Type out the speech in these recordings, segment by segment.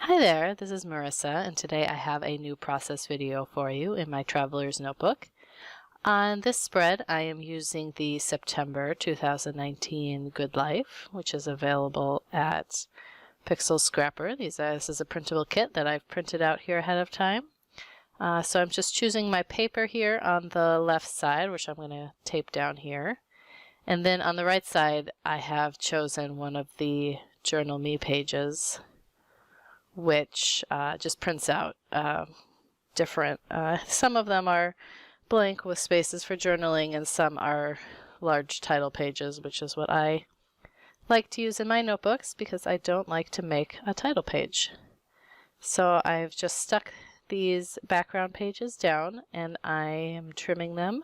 Hi there, this is Marissa, and today I have a new process video for you in my Traveler's Notebook. On this spread, I am using the September 2019 Good Life, which is available at Pixel Scrapper. This is a printable kit that I've printed out here ahead of time. So I'm just choosing my paper here on the left side, which I'm going to tape down here. And then on the right side, I have chosen one of the Journal Me pages, which just prints out different, some of them are blank with spaces for journaling, and some are large title pages, which is what I like to use in my notebooks because I don't like to make a title page. So I've just stuck these background pages down, and I am trimming them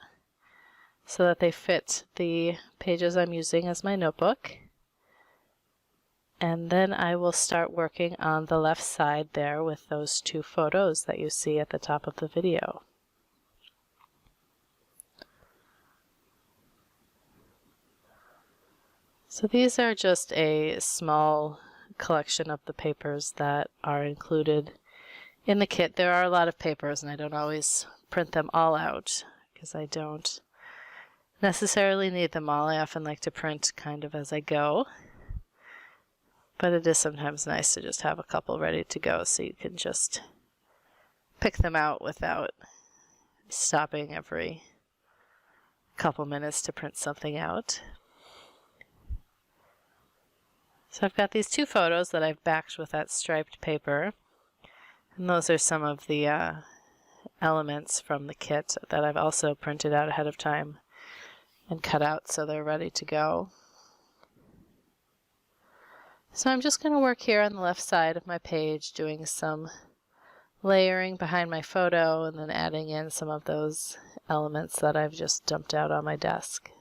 so that they fit the pages I'm using as my notebook. And then I will start working on the left side there with those two photos that you see at the top of the video. So these are just a small collection of the papers that are included in the kit. There are a lot of papers, and I don't always print them all out because I don't necessarily need them all. I often like to print kind of as I go. But it is sometimes nice to just have a couple ready to go so you can just pick them out without stopping every couple minutes to print something out. So I've got these two photos that I've backed with that striped paper, and those are some of the elements from the kit that I've also printed out ahead of time and cut out so they're ready to go. So I'm just going to work here on the left side of my page, doing some layering behind my photo and then adding in some of those elements that I've just dumped out on my desk.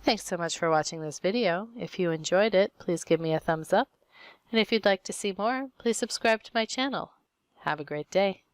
Thanks so much for watching this video. If you enjoyed it, please give me a thumbs up. And if you'd like to see more, please subscribe to my channel. Have a great day.